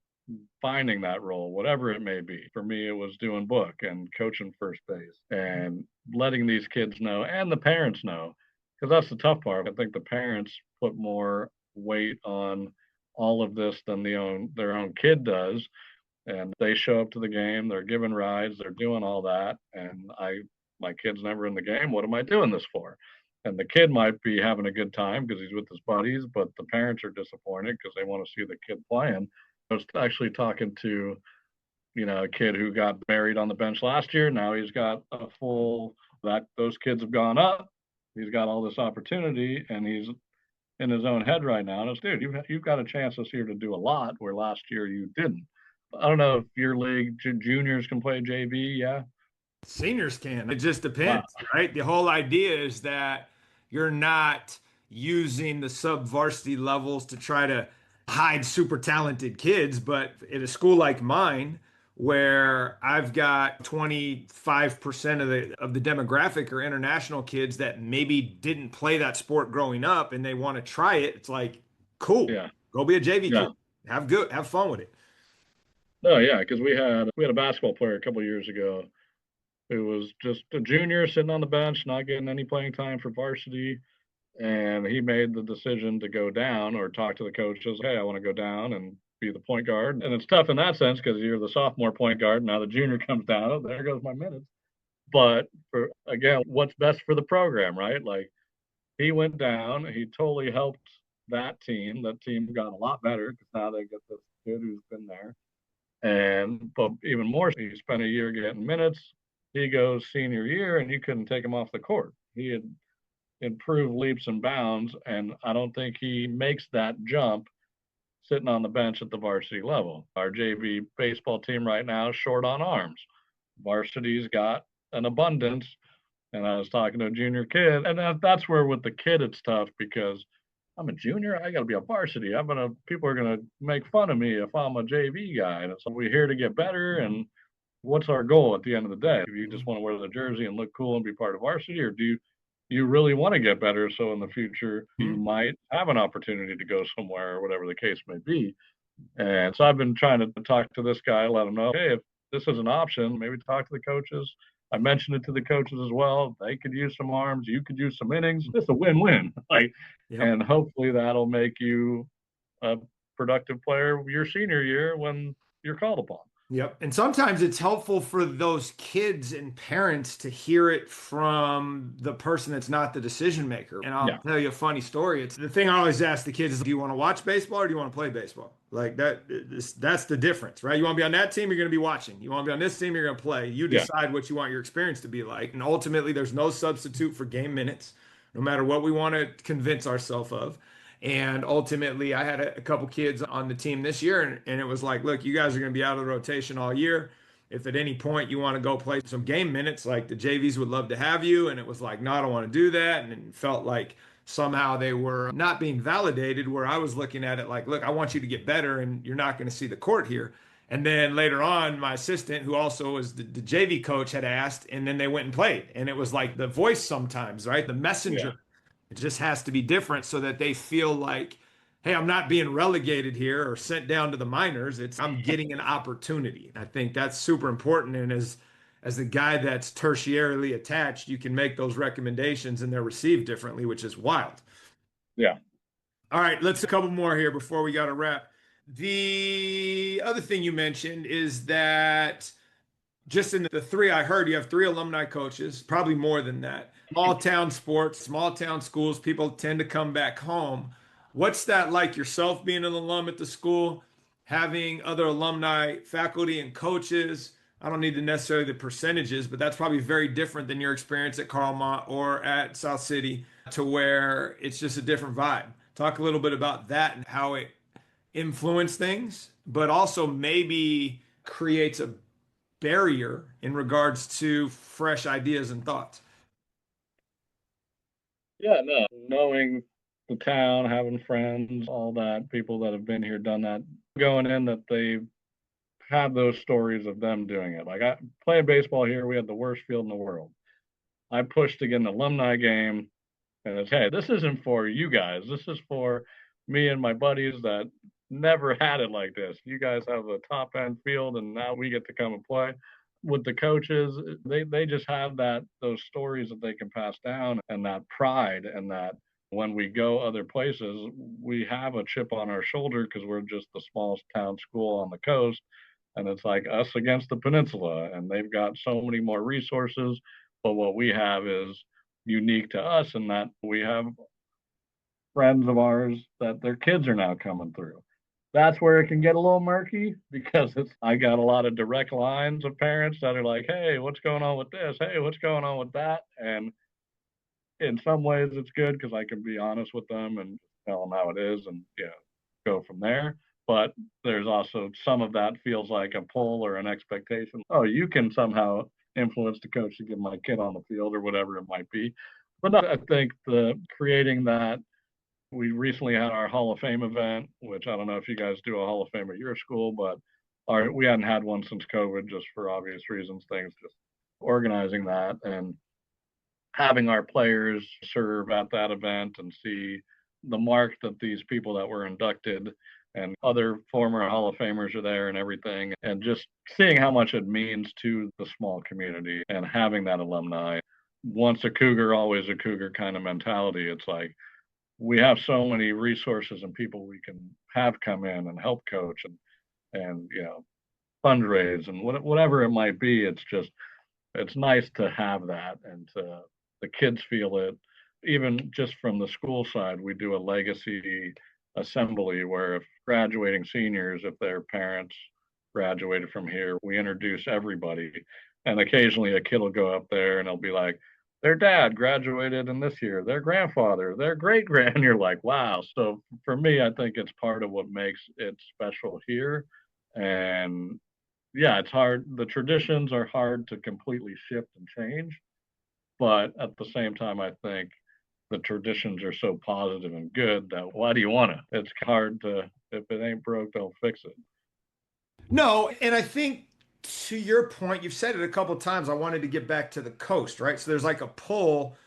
finding that role, whatever it may be. For me, it was doing book and coaching first base and letting these kids know and the parents know, because that's the tough part. I think the parents put more weight on all of this than their own kid does. And they show up to the game, they're giving rides, they're doing all that. And my kid's never in the game. What am I doing this for? And the kid might be having a good time because he's with his buddies, but the parents are disappointed because they want to see the kid playing. I was actually talking to, a kid who got buried on the bench last year. Now he's got a full that those kids have gone up. He's got all this opportunity and he's in his own head right now. And it's, dude, you've got a chance this year to do a lot where last year you didn't. I don't know if your league juniors can play JV. Yeah. Seniors can. It just Wow. depends, right? The whole idea is that you're not using the sub-varsity levels to try to hide super talented kids, but at a school like mine, where I've got 25% of the demographic are international kids that maybe didn't play that sport growing up and they want to try it, it's like, cool, Yeah. go be a JV Yeah. kid. Have fun with it. No, yeah, because we had a basketball player a couple of years ago who was just a junior sitting on the bench, not getting any playing time for varsity. And he made the decision to go down or talk to the coaches, hey, I want to go down and be the point guard. And it's tough in that sense because you're the sophomore point guard. Now the junior comes down. Oh, there goes my minutes. But for again, what's best for the program, right? Like he went down, he totally helped that team. That team got a lot better because now they get this kid who's been there. And but even more, he spent a year getting minutes. He goes senior year, and you couldn't take him off the court. He had improved leaps and bounds, and I don't think he makes that jump sitting on the bench at the varsity level. Our JV baseball team right now is short on arms. Varsity's got an abundance, and I was talking to a junior kid, and that's where with the kid it's tough because I'm a junior. I got to be a varsity. People are gonna make fun of me if I'm a JV guy. And so we're here to get better. And what's our goal at the end of the day? Do you just want to wear the jersey and look cool and be part of varsity, or do you really want to get better? So in the future, you Mhm. might have an opportunity to go somewhere or whatever the case may be. And so I've been trying to talk to this guy, let him know, hey, if this is an option, maybe talk to the coaches. I mentioned it to the coaches as well. They could use some arms. You could use some innings. It's a win-win. Like, Yep. and hopefully that'll make you a productive player your senior year when you're called upon. Yep. And sometimes it's helpful for those kids and parents to hear it from the person that's not the decision maker. And I'll Yeah, tell you a funny story. It's the thing I always ask the kids is, do you want to watch baseball or do you want to play baseball? Like that's the difference, right? You want to be on that team, you're going to be watching. You want to be on this team, you're going to play. You yeah, decide what you want your experience to be like. And ultimately, there's no substitute for game minutes, no matter what we want to convince ourselves of. And ultimately, I had a couple kids on the team this year, and it was like, look, you guys are going to be out of the rotation all year. If at any point you want to go play some game minutes, like the JVs would love to have you. And it was like, no, I don't want to do that. And it felt like somehow they were not being validated, where I was looking at it like, look, I want you to get better, and you're not going to see the court here. And then later on, my assistant, who also was the JV coach, had asked, and then they went and played. And it was like the voice sometimes, right? The yeah, messenger, it just has to be different so that they feel like, hey, I'm not being relegated here or sent down to the minors. It's I'm getting an opportunity. And I think that's super important. And as a guy that's tertiarily attached, you can make those recommendations and they're received differently, which is wild. yeah. All right, let's a couple more here before we got to wrap. The other thing you mentioned is that just in the three I heard, you have three alumni coaches, probably more than that. Small town sports, small town schools, people tend to come back home. What's that like yourself being an alum at the school, having other alumni, faculty, and coaches? I don't need to necessarily the percentages, but that's probably very different than your experience at Carlmont or at South City, to where it's just a different vibe. Talk a little bit about that and how it influenced things, but also maybe creates a barrier in regards to fresh ideas and thoughts. Yeah, no, knowing the town, having friends, all that, people that have been here, done that, going in that they have those stories of them doing it. Like I playing baseball here, we had the worst field in the world. I pushed to get an alumni game, and it's hey, this isn't for you guys. This is for me and my buddies that never had it like this. You guys have a top end field, and now we get to come and play. With the coaches, they just have those stories that they can pass down and that pride and that when we go other places, we have a chip on our shoulder because we're just the smallest town school on the coast. And it's like us against the peninsula, and they've got so many more resources. But what we have is unique to us in that we have friends of ours that their kids are now coming through. That's where it can get a little murky because I got a lot of direct lines of parents that are like, "Hey, what's going on with this? Hey, what's going on with that?" And in some ways, it's good because I can be honest with them and tell them how it is, and yeah, go from there. But there's also some of that feels like a pull or an expectation. Oh, you can somehow influence the coach to get my kid on the field or whatever it might be. But no, I think creating that, we recently had our Hall of Fame event, which I don't know if you guys do a Hall of Fame at your school, but we hadn't had one since COVID, just for obvious reasons, just organizing that and having our players serve at that event and see the mark that these people that were inducted and other former Hall of Famers are there and everything, and just seeing how much it means to the small community and having that alumni. Once a Cougar, always a Cougar kind of mentality. It's like we have so many resources and people we can have come in and help coach and fundraise and whatever it might be. It's nice to have that, and the kids feel it. Even just from the school side, we do a legacy assembly where if graduating seniors, if their parents graduated from here, we introduce everybody. And occasionally a kid will go up there and they'll be like, their dad graduated in this year, their grandfather, their great grand. And you're like, wow. So for me, I think it's part of what makes it special here. And yeah, it's hard. The traditions are hard to completely shift and change. But at the same time, I think the traditions are so positive and good that why do you want to? It's hard to, if it ain't broke, don't fix it. No, and I think to your point, you've said it a couple of times. I wanted to get back to the coast, right? So there's like a pull,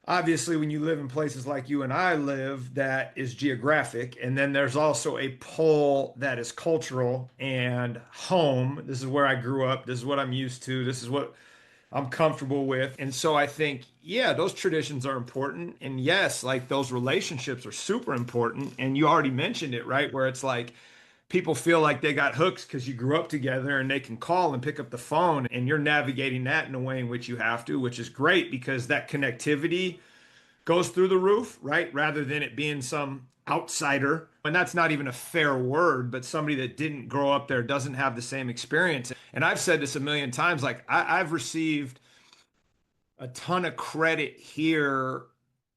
obviously, when you live in places like you and I live, that is geographic. And then there's also a pull that is cultural and home. This is where I grew up. This is what I'm used to. This is what I'm comfortable with. And so I think, yeah, those traditions are important. And yes, like those relationships are super important. And you already mentioned it, right? Where it's like people feel like they got hooks because you grew up together and they can call and pick up the phone and you're navigating that in a way in which you have to, which is great because that connectivity goes through the roof, right? Rather than it being some outsider. And that's not even a fair word, but somebody that didn't grow up there doesn't have the same experience. And I've said this a million times, like I've received a ton of credit here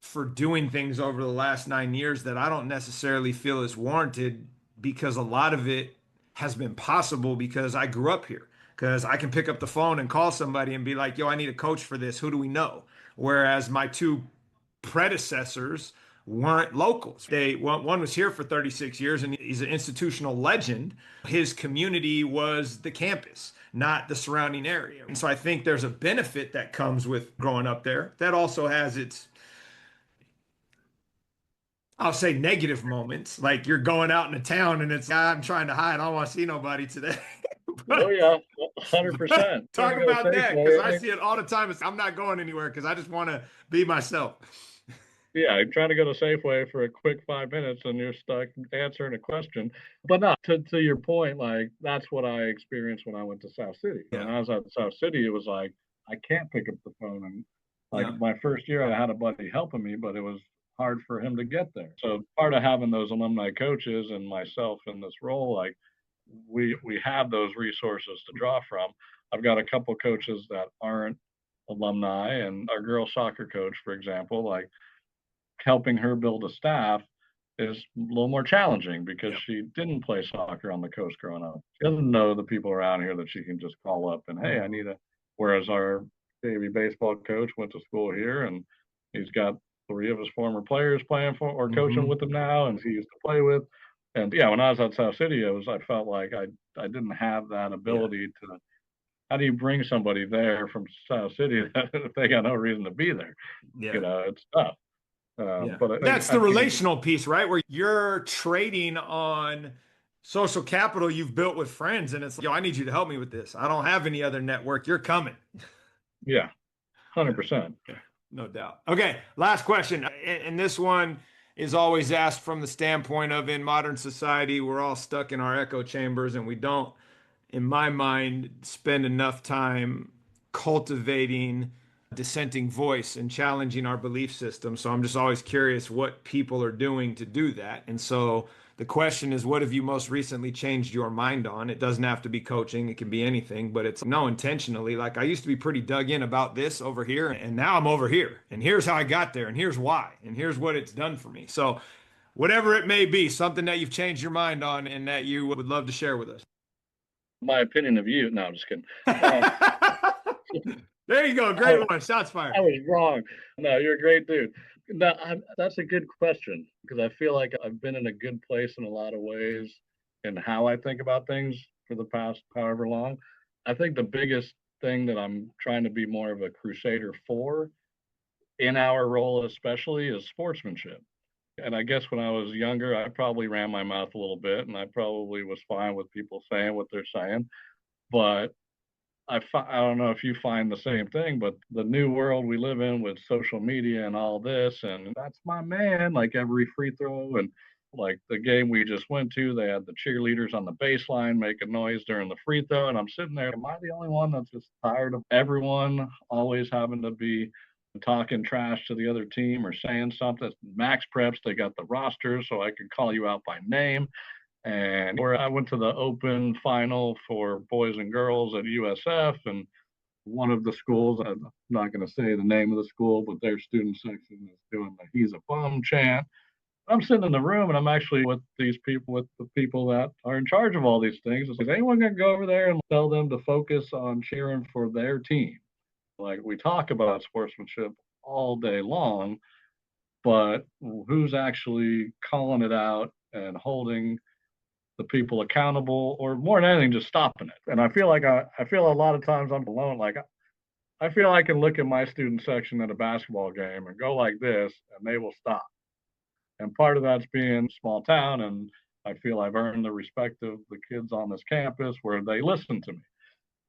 for doing things over the last 9 years that I don't necessarily feel is warranted because a lot of it has been possible because I grew up here. Because I can pick up the phone and call somebody and be like, yo, I need a coach for this. Who do we know? Whereas my two predecessors weren't locals. One was here for 36 years and he's an institutional legend. His community was the campus, not the surrounding area. And so I think there's a benefit that comes with growing up there that also has its, I'll say, negative moments. Like you're going out in a town and it's, I'm trying to hide. I don't want to see nobody today. Oh yeah, 100%. Talk about that because I see it all the time. I'm not going anywhere because I just want to be myself. Yeah, I'm trying to go to Safeway for a quick 5 minutes and you're stuck answering a question. But no, to your point, like that's what I experienced when I went to South City. Yeah. When I was at South City, it was like I can't pick up the phone. And like my first year, I had a buddy helping me, but it was hard for him to get there. So part of having those alumni coaches and myself in this role, like we have those resources to draw from. I've got a couple coaches that aren't alumni, and our girls soccer coach, for example, like helping her build a staff is a little more challenging because she didn't play soccer on the coast growing up. She doesn't know the people around here that she can just call up and, hey, I need a, whereas our baby baseball coach went to school here and he's got 3 of his former players playing for or coaching with him now and he used to play with. And yeah, when I was at South City, I felt like I didn't have that ability to, how do you bring somebody there from South City that if they got no reason to be there? You know, it's tough. But that's the relational piece, right? Where you're trading on social capital you've built with friends. And it's like, yo, I need you to help me with this. I don't have any other network. You're coming. Yeah, 100%. No doubt. Okay, last question. And this one is always asked from the standpoint of in modern society, we're all stuck in our echo chambers and we don't, in my mind, spend enough time cultivating dissenting voice and challenging our belief system. So I'm just always curious what people are doing to do that. And so the question is, what have you most recently changed your mind on? It doesn't have to be coaching. It can be anything, but it's no intentionally. Like I used to be pretty dug in about this over here and now I'm over here and here's how I got there and here's why and here's what it's done for me. So whatever it may be, something that you've changed your mind on and that you would love to share with us. My opinion of you. No, I'm just kidding. There you go. Great one. Shots fired. I was wrong. No, you're a great dude. No, that's a good question because I feel like I've been in a good place in a lot of ways in how I think about things for the past however long. I think the biggest thing that I'm trying to be more of a crusader for in our role, especially, is sportsmanship. And I guess when I was younger, I probably ran my mouth a little bit and I probably was fine with people saying what they're saying. But I don't know if you find the same thing, but the new world we live in with social media and all this, and that's my man, like every free throw. And like the game we just went to, they had the cheerleaders on the baseline making noise during the free throw. And I'm sitting there, am I the only one that's just tired of everyone always having to be talking trash to the other team or saying something? Max Preps, they got the roster, so I could call you out by name. And where I went to the open final for boys and girls at USF, and one of the schools, I'm not going to say the name of the school, but their student section is doing the "He's a Bum" chant. I'm sitting in the room and I'm actually with these people, with the people that are in charge of all these things. Is anyone going to go over there and tell them to focus on cheering for their team? Like, we talk about sportsmanship all day long, but who's actually calling it out and holding the people accountable, or more than anything, just stopping it? And I feel like I feel a lot of times I'm alone. Like, I feel I can look at my student section at a basketball game and go like this, and they will stop. And part of that's being small town, and I feel I've earned the respect of the kids on this campus where they listen to me.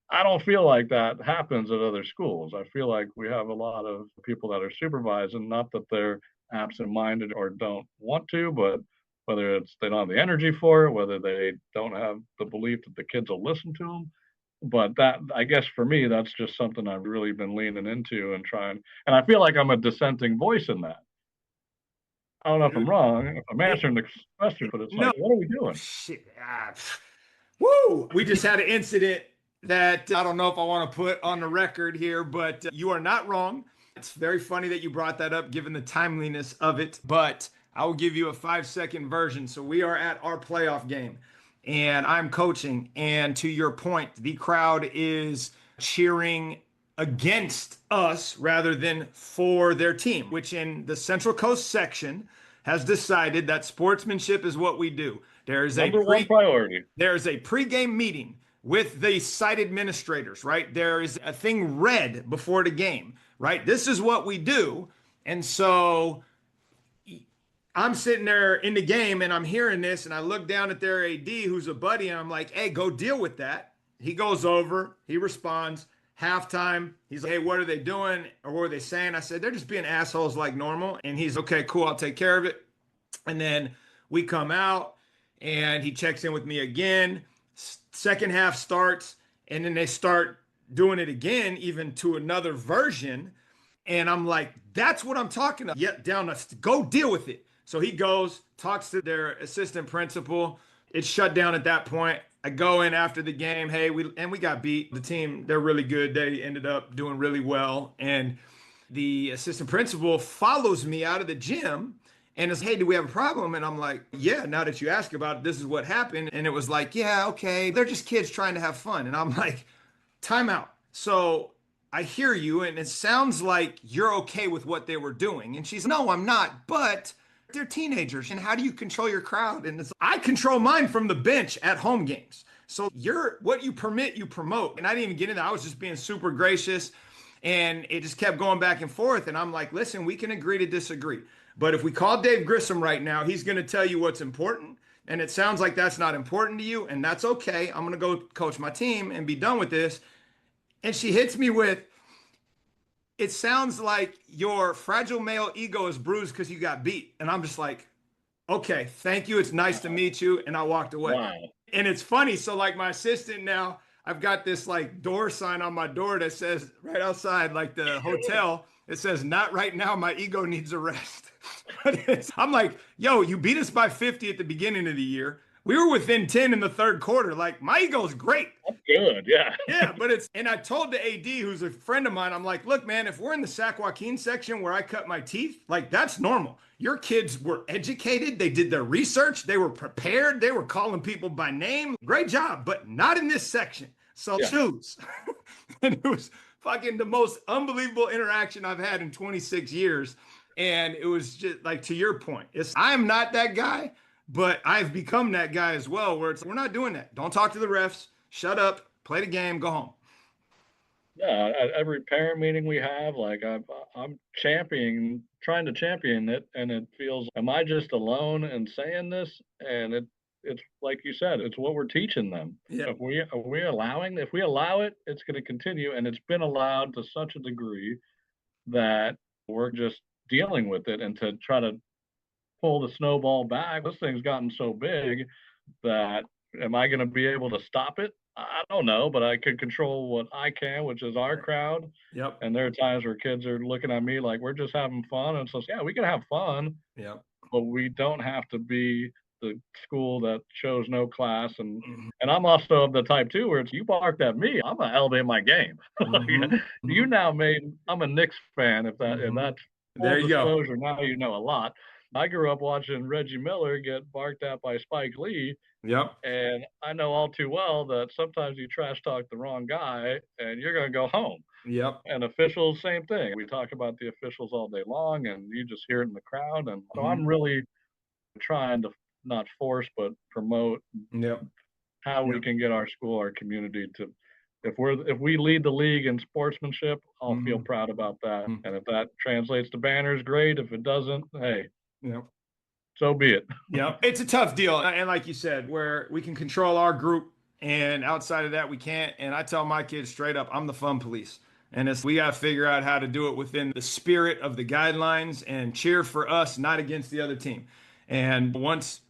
I don't feel like that happens at other schools. I feel like we have a lot of people that are supervising, not that they're absent-minded or don't want to, but whether it's they don't have the energy for it, whether they don't have the belief that the kids will listen to them. But that, I guess for me, that's just something I've really been leaning into and trying. And I feel like I'm a dissenting voice in that. I don't know if I'm wrong, if I'm answering the question, but it's No. like, what are we doing? Shit. Woo! We just had an incident that I don't know if I want to put on the record here, but you are not wrong. It's very funny that you brought that up, given the timeliness of it. But I will give you a 5-second version. So we are at our playoff game, and I'm coaching. And to your point, the crowd is cheering against us rather than for their team, which in the Central Coast section has decided that sportsmanship is what we do. There is Number one priority. There is a pregame meeting with the site administrators, right? There is a thing read before the game, right? This is what we do. And so I'm sitting there in the game and I'm hearing this, and I look down at their AD, who's a buddy, and I'm like, hey, go deal with that. He goes over, he responds. Halftime, he's like, hey, what are they doing? Or what are they saying? I said, they're just being assholes like normal. And he's, okay, cool, I'll take care of it. And then we come out and he checks in with me again. Second half starts, and then they start doing it again, even to another version. And I'm like, that's what I'm talking about. Yeah, down, go deal with it. So he goes, talks to their assistant principal. It's shut down at that point. I go in after the game. Hey, we got beat. The team, they're really good. They ended up doing really well. And the assistant principal follows me out of the gym and is, hey, do we have a problem? And I'm like, yeah, now that you ask about it, this is what happened. And it was like, yeah, okay. They're just kids trying to have fun. And I'm like, time out. So I hear you, and it sounds like you're okay with what they were doing. And she's, no, I'm not. But they're teenagers, and how do you control your crowd? And I control mine from the bench at home games. So what you permit, you promote. And I didn't even get into that. I was just being super gracious, and it just kept going back and forth. And I'm like, listen, we can agree to disagree. But if we call Dave Grissom right now, he's going to tell you what's important. And it sounds like that's not important to you, and that's okay. I'm going to go coach my team and be done with this. And she hits me with, it sounds like your fragile male ego is bruised because you got beat. And I'm just like, okay, thank you. It's nice to meet you. And I walked away. Wow. And it's funny. So like my assistant now, I've got this like door sign on my door that says right outside, like the hotel, it says, not right now. My ego needs a rest. I'm like, yo, you beat us by 50 at the beginning of the year. We were within 10 in the third quarter. Like, my ego's great. That's good, yeah. Yeah, but and I told the AD, who's a friend of mine, I'm like, look, man, if we're in the Sac Joaquin section where I cut my teeth, like, that's normal. Your kids were educated. They did their research. They were prepared. They were calling people by name. Great job, but not in this section. So choose. And it was fucking the most unbelievable interaction I've had in 26 years. And it was just like, to your point, I'm not that guy, but I've become that guy as well, where we're not doing that. Don't talk to the refs. Shut up, play the game, go home. Yeah, at every parent meeting we have, like I'm trying to champion it, and it feels, am I just alone in saying this? And it's like you said, it's what we're teaching them. Yeah. If we allow it, it's going to continue, and it's been allowed to such a degree that we're just dealing with it, and to try to pull the snowball back. This thing's gotten so big that, am I going to be able to stop it? I don't know, but I can control what I can, which is our crowd. Yep. And there are times where kids are looking at me like we're just having fun. And so, yeah, we can have fun, Yep. but we don't have to be the school that shows no class. And Mhm. and I'm also of the type too where it's, you barked at me, I'm gonna elevate my game. Mhm. You Mhm. now made, I'm a Knicks fan. If Mhm. that's full There you go. disclosure, now you know a lot. I grew up watching Reggie Miller get barked at by Spike Lee, Yep. and I know all too well that sometimes you trash talk the wrong guy and you're going to go home. Yep. And officials, same thing. We talk about the officials all day long, and you just hear it in the crowd. And so Mhm. I'm really trying to not force, but promote Yep. how we Yep. can get our school, our community to, if we lead the league in sportsmanship, I'll feel Mhm. proud about that. Mhm. And if that translates to banners, great. If it doesn't, hey, Yep. so be it. Yep. It's a tough deal. And like you said, where we can control our group and outside of that, we can't. And I tell my kids straight up, I'm the fun police. And we got to figure out how to do it within the spirit of the guidelines and cheer for us, not against the other team. And once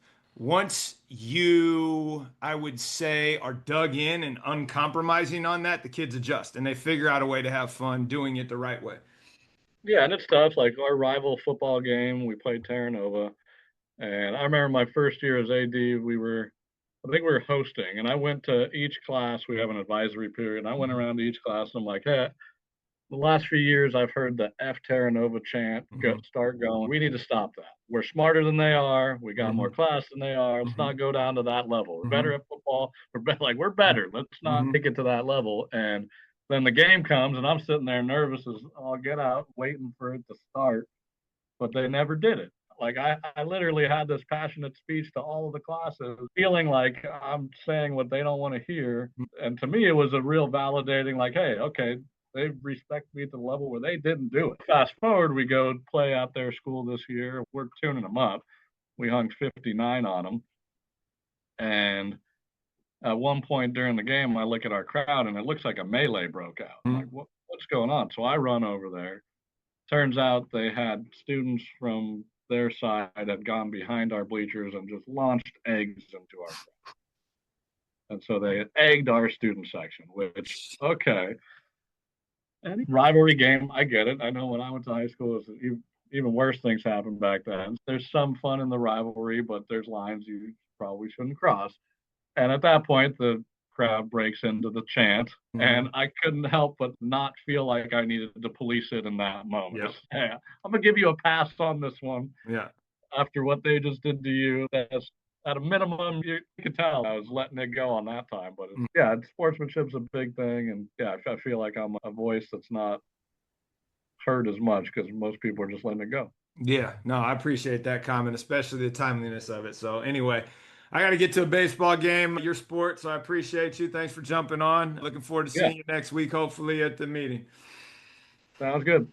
you, I would say, are dug in and uncompromising on that, the kids adjust and they figure out a way to have fun doing it the right way. Yeah, and it's tough. Like our rival football game, we played Terra Nova. And I remember my first year as AD, I think we were hosting, and I went to each class. We have an advisory period. And I went around to each class, and I'm like, hey, the last few years, I've heard the F Terra Nova chant Mhm. start going. We need to stop that. We're smarter than they are. We got more Mhm. class than they are. Let's Mhm. not go down to that level. We're better Mhm. at football. We're better. Let's not Mhm. take it to that level. And then the game comes, and I'm sitting there nervous as all get out, waiting for it to start, but they never did it. Like I literally had this passionate speech to all of the classes, feeling like I'm saying what they don't want to hear. And to me, it was a real validating, like, hey, okay, they respect me to the level where they didn't do it. Fast forward, we go play at their school this year. We're tuning them up. We hung 59 on them. And at one point during the game, I look at our crowd and it looks like a melee broke out. I'm like, Mhm. what's going on? So I run over there. Turns out they had students from their side had gone behind our bleachers and just launched eggs into our crowd. And so they egged our student section, which, okay. And rivalry game, I get it. I know when I went to high school, even worse things happened back then. There's some fun in the rivalry, but there's lines you probably shouldn't cross. And at that point, the crowd breaks into the chant, and Mhm. I couldn't help but not feel like I needed to police it in that moment. Yep. Hey, I'm gonna give you a pass on this one Yeah. after what they just did to you. That's at a minimum, you could tell I was letting it go on that time. But yeah, sportsmanship's a big thing, and yeah, I feel like I'm a voice that's not heard as much because most people are just letting it go. Yeah, no, I appreciate that comment, especially the timeliness of it. So anyway, I got to get to a baseball game, your sport, so I appreciate you. Thanks for jumping on. Looking forward to Yeah, seeing you next week, hopefully at the meeting. sounds good.